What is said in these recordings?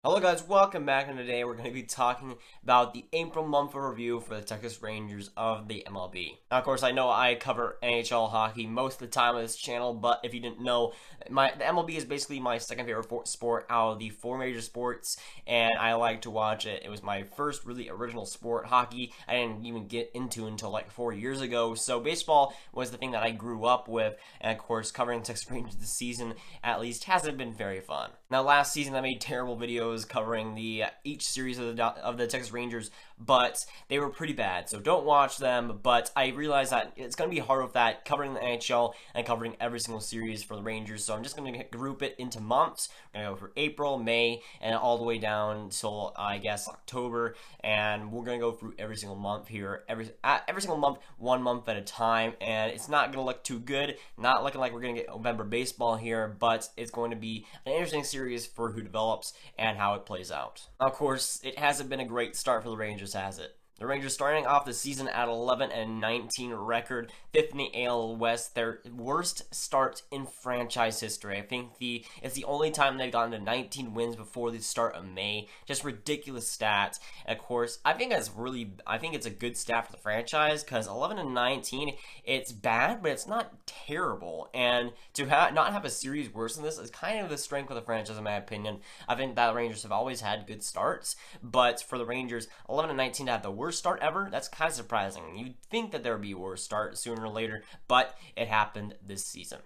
Hello guys, welcome back, and today we're going to be talking about the April month of review for the Texas Rangers of the MLB. Now, of course, I know I cover NHL hockey most of the time on this channel, but if you didn't know, the MLB is basically my second favorite sport out of the four major sports, and I like to watch it. It was my first really original sport. Hockey I didn't even get into until like 4 years ago, so baseball was the thing that I grew up with, and of course, covering the Texas Rangers this season at least hasn't been very fun. Now, last season I made terrible videos covering each series of the Texas Rangers, but they were pretty bad, so don't watch them. But I realized that it's going to be hard with that, covering the NHL and covering every single series for the Rangers, so I'm just going to group it into months. We're going to go for April, May, and all the way down until, I guess, October, and we're going to go through every single month here, every single month, 1 month at a time, and it's not going to look too good, not looking like we're going to get November baseball here, but it's going to be an interesting series for who develops and how it plays out. Of course, it hasn't been a great start for the Rangers, has it? The Rangers starting off the season at 11-19 record, 5th in the AL West, their worst start in franchise history. I think it's the only time they've gotten to 19 wins before the start of May. Just ridiculous stats. And of course, I think it's a good stat for the franchise, because 11-19, it's bad, but it's not terrible. And to not have a series worse than this is kind of the strength of the franchise, in my opinion. I think that the Rangers have always had good starts, but for the Rangers, 11-19 to have the worst start ever, that's kind of surprising. You'd think that there would be a worse start sooner or later, but it happened this season.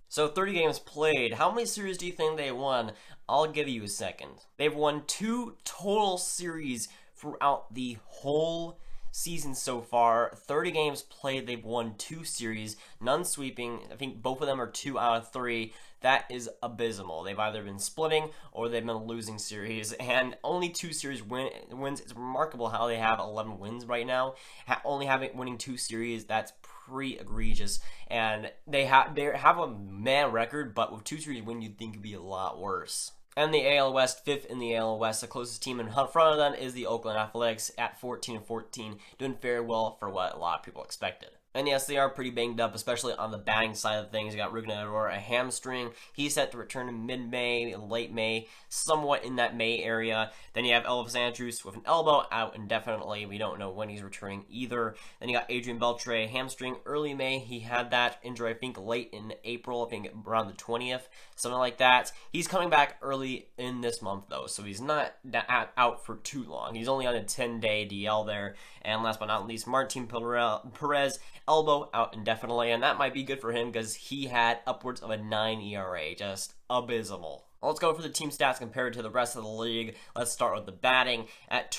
So 30 games played. How many series do you think they won? I'll give you a second. They've won 2 total series throughout the whole season so far. 30 games played, they've won 2 series, none sweeping. I think both of them are 2 out of 3. That is abysmal. They've either been splitting or they've been losing series, and only 2 series wins. It's remarkable how they have 11 wins right now. Winning 2 series, that's pretty egregious. And they have a man record, but with 2 series win, you'd think it'd be a lot worse. And the AL West, 5th in the AL West. The closest team in front of them is the Oakland Athletics at 14-14, doing very well for what a lot of people expected. And yes, they are pretty banged up, especially on the batting side of things. You got Rougned Odor, a hamstring. He's set to return in mid-May, late May, somewhat in that May area. Then you have Elvis Andrus with an elbow, out indefinitely. We don't know when he's returning either. Then you got Adrian Beltre, hamstring, early May. He had that injury, I think, late in April, I think around the 20th, something like that. He's coming back early in this month, though, so he's not out for too long. He's only on a 10-day DL there. And last but not least, Martin Perez, elbow, out indefinitely, and that might be good for him because he had upwards of a 9 ERA, just abysmal. Let's go for the team stats compared to the rest of the league. Let's start with the batting.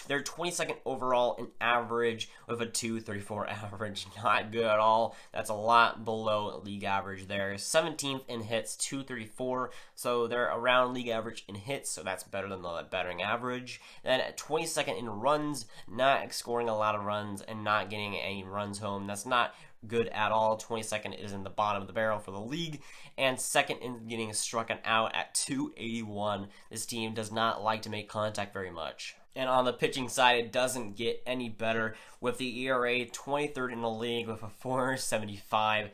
They're 22nd overall in average with a .234 average. Not good at all. That's a lot below league average there. 17th in hits, .234. So they're around league average in hits, so that's better than the batting average. Then 22nd in runs, not scoring a lot of runs and not getting any runs home. That's not good at all. 22nd is in the bottom of the barrel for the league, and second in getting struck out at .281. This team does not like to make contact very much. And on the pitching side, it doesn't get any better, with the ERA 23rd in the league with a .475.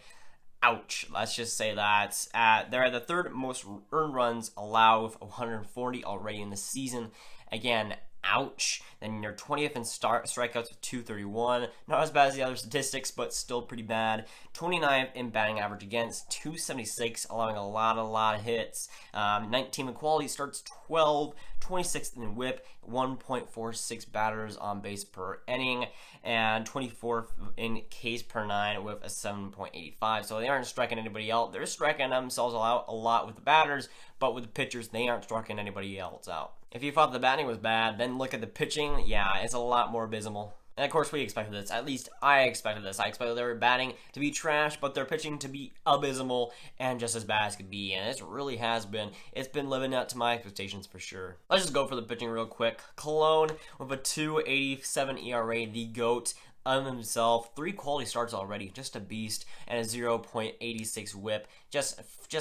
Ouch, let's just say that. They're at the 3rd most earned runs allowed with 140 already in the season. Again, ouch. Then you're 20th in strikeouts with .231. Not as bad as the other statistics, but still pretty bad. 29th in batting average against, .276, allowing a lot of hits. 19th in quality starts, 12. 26th in whip, 1.46 batters on base per inning, and 24th in Ks per 9 with a 7.85. So they aren't striking anybody out. They're striking themselves out a lot with the batters, but with the pitchers, they aren't striking anybody else out. If you thought the batting was bad, then look at the pitching. Yeah, it's a lot more abysmal. And of course, we expected this. At least I expected this. I expected their batting to be trash, but their pitching to be abysmal and just as bad as could be. And it really has been. It's been living up to my expectations for sure. Let's just go for the pitching real quick. Cologne with a .287 ERA, the GOAT. Himself, 3 quality starts already, just a beast, and a 0.86 whip, just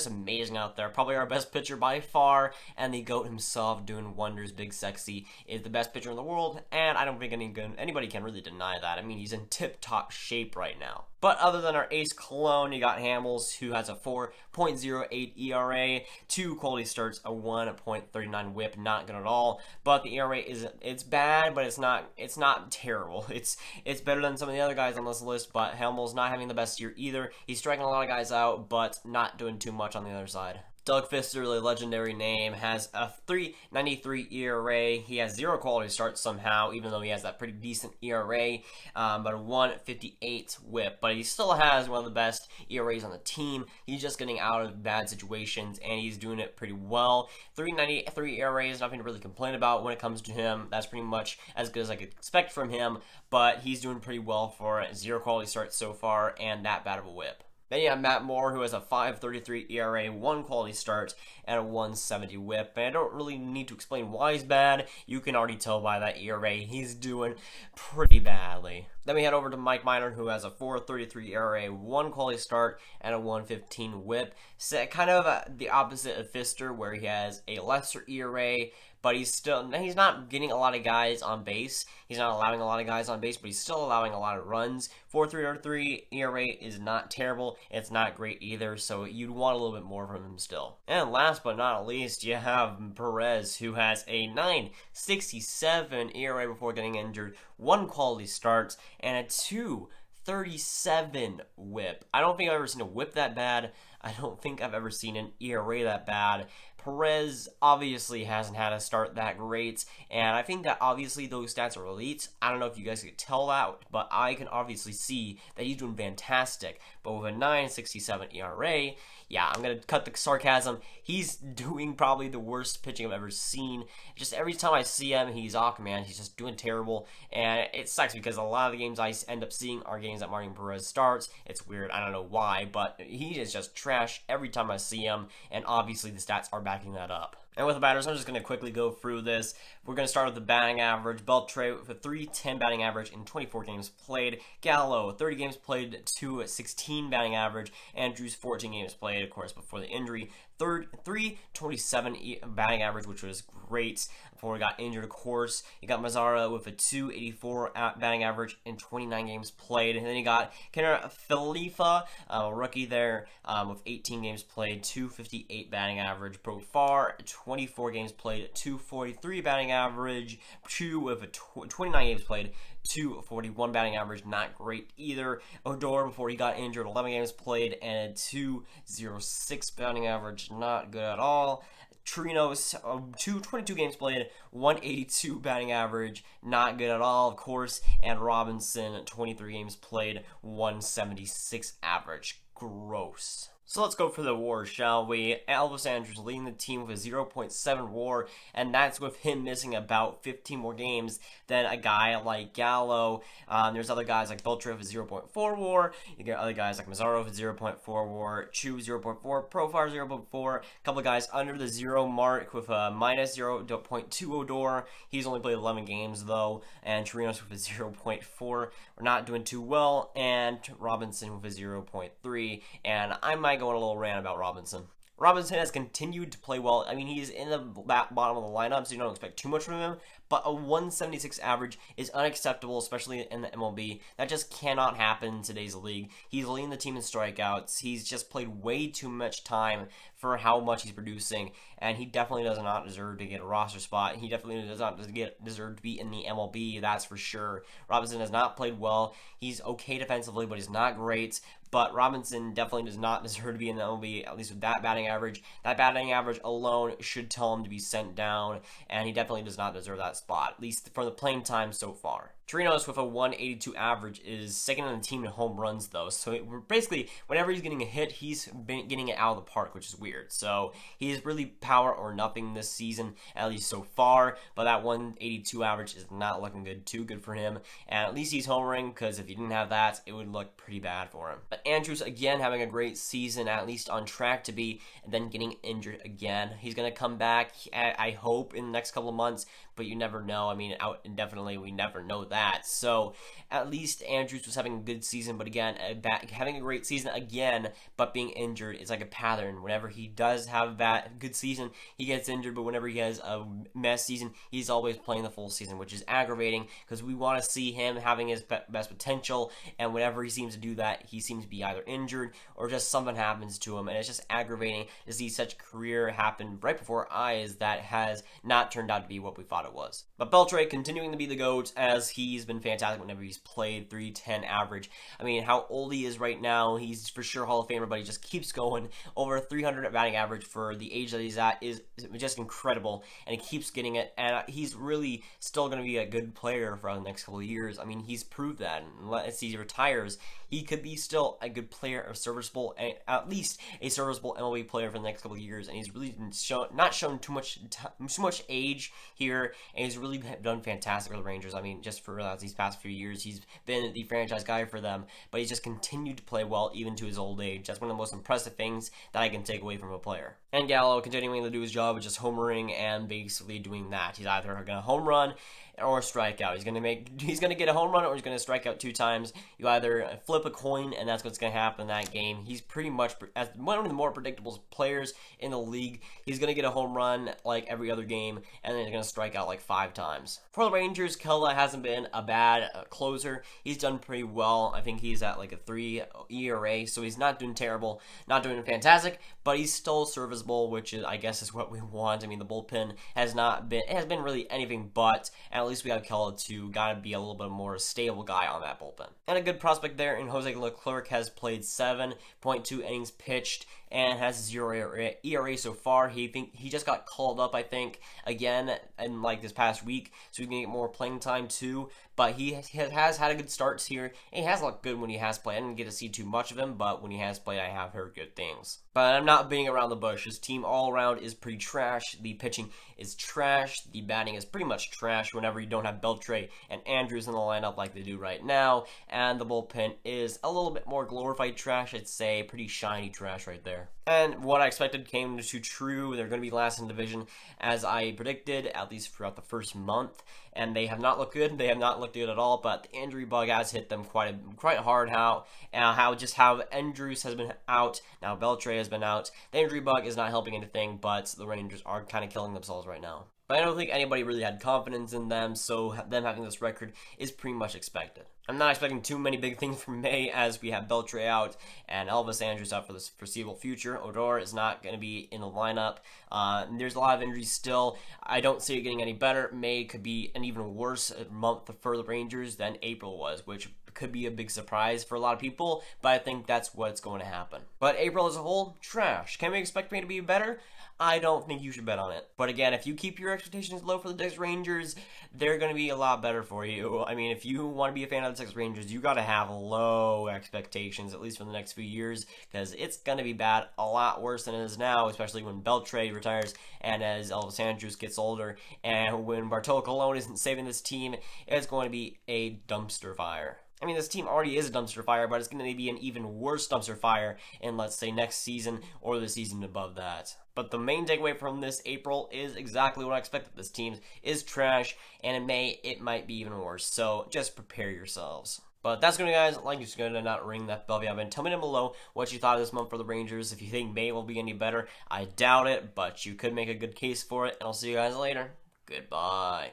amazing out there. Probably our best pitcher by far, and the GOAT himself doing wonders. Big Sexy is the best pitcher in the world, and I don't think anybody can really deny that. I mean, he's in tip-top shape right now. But other than our ace clone, you got Hamels, who has a 4.08 ERA, 2 quality starts, a 1.39 WHIP, not good at all. But the ERA it's bad, but it's not terrible. It's better than some of the other guys on this list. But Hamels not having the best year either. He's striking a lot of guys out, but not doing too much on the other side. Doug Fister, the legendary name, has a 3.93 ERA. He has 0 quality starts somehow, even though he has that pretty decent ERA, but a 1.58 WHIP. But he still has one of the best ERAs on the team. He's just getting out of bad situations, and he's doing it pretty well. 3.93 ERA is nothing to really complain about when it comes to him. That's pretty much as good as I could expect from him, but he's doing pretty well for 0 quality starts so far and that bad of a WHIP. Then you have Matt Moore, who has a 5.33 ERA, 1 quality start, and a 1.70 WHIP. And I don't really need to explain why he's bad. You can already tell by that ERA. He's doing pretty badly. Then we head over to Mike Minor, who has a 4.33 ERA, 1 quality start, and a 1.15 WHIP. So kind of the opposite of Fister, where he has a lesser ERA, but he's not getting a lot of guys on base. He's not allowing a lot of guys on base, but he's still allowing a lot of runs. 4.33 ERA is not terrible. It's not great either, so you'd want a little bit more from him still. And last but not least, you have Perez, who has a 9.67 ERA before getting injured, 1 quality start, and a 2.37 WHIP. I don't think I've ever seen a WHIP that bad. I don't think I've ever seen an ERA that bad. Perez obviously hasn't had a start that great, and I think that obviously those stats are elite. I don't know if you guys could tell that, but I can obviously see that he's doing fantastic. But with a 9.67 ERA, yeah, I'm going to cut the sarcasm. He's doing probably the worst pitching I've ever seen. Just every time I see him, he's man, he's just doing terrible. And it sucks because a lot of the games I end up seeing are games that Martin Perez starts. It's weird. I don't know why, but he is just trash every time I see him. And obviously the stats are backing that up. And with the batters, I'm just going to quickly go through this. We're going to start with the batting average. Beltre with a 3.10 batting average in 24 games played. Gallo, 30 games played, 2.16 batting average. Andrews, 14 games played, of course, before the injury. 3.27 batting average, which was great before he got injured, of course. You got Mazzara with a 2.84 batting average in 29 games played. And then you got Kenner Filifa, a rookie there, with 18 games played, 2.58 batting average. Profar, 24 games played, 2.43 batting average. Chu with a 29 games played, 2.41 batting average, not great either. Odor, before he got injured, 11 games played and a 2.06 batting average, not good at all. Trinos, 22 games played, 182 batting average, not good at all, of course. And Robinson, 23 games played, 176 average, gross. So let's go for the WAR, shall we? Elvis Andrus leading the team with a 0.7 WAR, and that's with him missing about 15 more games than a guy like Gallo. There's other guys like Beltre with a 0.4 WAR. You get other guys like Mazzaro with a 0.4 WAR, Chu 0.4, Profar 0.4. A couple of guys under the 0 mark with a minus 0.2 Odor. He's only played 11 games though, and Chirinos with a 0.4. We're not doing too well, and Robinson with a 0.3, and I might go on a little rant about Robinson. Robinson has continued to play well. I mean, he's in the bottom of the lineup, so you don't expect too much from him. But a 176 average is unacceptable, especially in the MLB. That just cannot happen in today's league. He's leading the team in strikeouts. He's just played way too much time for how much he's producing, and he definitely does not deserve to get a roster spot. He definitely does not deserve to be in the MLB, that's for sure. Robinson has not played well. He's okay defensively, but he's not great. But Robinson definitely does not deserve to be in the MLB, at least with that batting average. That batting average alone should tell him to be sent down, and he definitely does not deserve that spot, at least from the playing time so far. Chirinos with a 182 average is second on the team in home runs, though. So basically, whenever he's getting a hit, he's been getting it out of the park, which is weird. So he's really power or nothing this season, at least so far. But that 182 average is not looking too good for him. And at least he's homering, because if he didn't have that, it would look pretty bad for him. But Andrews, again, having a great season, at least on track to be, and then getting injured again. He's going to come back, I hope, in the next couple of months, but you never know. I mean, out indefinitely, we never know that. that. So at least Andrews was having a good season, but again, having a great season again, but being injured is like a pattern. Whenever he does have a good season, he gets injured, but whenever he has a mess season, he's always playing the full season, which is aggravating because we want to see him having his best potential, and whenever he seems to do that, he seems to be either injured or just something happens to him, and it's just aggravating to see such a career happen right before our eyes that has not turned out to be what we thought it was. But Beltre continuing to be the GOAT, as he's been fantastic whenever he's played. 310 average. I mean, how old he is right now, he's for sure Hall of Famer, but he just keeps going. Over 300 batting average for the age that he's at is just incredible, and he keeps getting it, and he's really still going to be a good player for the next couple of years. I mean, he's proved that, and as he retires, he could be still a good player, a serviceable, at least a serviceable MLB player for the next couple of years, and he's really not shown too much age here, and he's really done fantastic for the Rangers. I mean, just for these past few years, he's been the franchise guy for them, but he's just continued to play well even to his old age. That's one of the most impressive things that I can take away from a player. And Gallo continuing to do his job of just homering and basically doing that. He's either going to home run or strike out. He's gonna get a home run or he's gonna strike out 2 times. You either flip a coin, and that's what's gonna happen in that game. He's pretty much as one of the more predictable players in the league. He's gonna get a home run like every other game, and then he's gonna strike out like 5 times. For the Rangers, Kela hasn't been a bad closer. He's done pretty well. I think he's at like a 3 ERA, so he's not doing terrible, not doing fantastic, but he's still serviceable, which is, I guess, is what we want. I mean, the bullpen has been really anything but. And at least we got Kela to gotta be a little bit more stable guy on that bullpen. And a good prospect there in Jose Leclerc has played 7.2 innings pitched and has 0 ERA so far. He just got called up, I think, again in like this past week, so he can get more playing time too. But he has had a good start here, and he has looked good when he has played. I didn't get to see too much of him, but when he has played, I have heard good things. But I'm not beating around the bush. His team all around is pretty trash. The pitching is trash. The batting is pretty much trash whenever you don't have Beltre and Andrews in the lineup like they do right now. And the bullpen is a little bit more glorified trash, I'd say. Pretty shiny trash right there. And what I expected came to true. They're going to be last in the division, as I predicted, at least throughout the first month. And they have not looked good. They have not looked good at all. But the injury bug has hit them quite hard. How Andrews has been out. Now Beltre has been out. The injury bug is not helping anything. But the Rangers are kind of killing themselves right now. But I don't think anybody really had confidence in them, so them having this record is pretty much expected. I'm not expecting too many big things from May, as we have Beltre out and Elvis Andrews out for the foreseeable future. Odor is not going to be in the lineup. There's a lot of injuries still. I don't see it getting any better. May could be an even worse month for the Rangers than April was, which could be a big surprise for a lot of people, but I think that's what's going to happen. But April as a whole, trash. Can we expect May to be better? I don't think you should bet on it. But again, if you keep your expectations low for the Texas Rangers, they're going to be a lot better for you. I mean, if you want to be a fan of the Texas Rangers, you got to have low expectations, at least for the next few years, because it's going to be bad, a lot worse than it is now, especially when Beltre retires and as Elvis Andrews gets older, and when Bartolo Colon isn't saving this team, it's going to be a dumpster fire. I mean, this team already is a dumpster fire, but it's going to be an even worse dumpster fire in, let's say, next season or the season above that. But the main takeaway from this April is exactly what I expected. This team is trash, and in May, it might be even worse. So just prepare yourselves. But that's going to, guys. Like, just going to not ring that bell if you haven't. Tell me down below what you thought of this month for the Rangers. If you think May will be any better, I doubt it, but you could make a good case for it. And I'll see you guys later. Goodbye.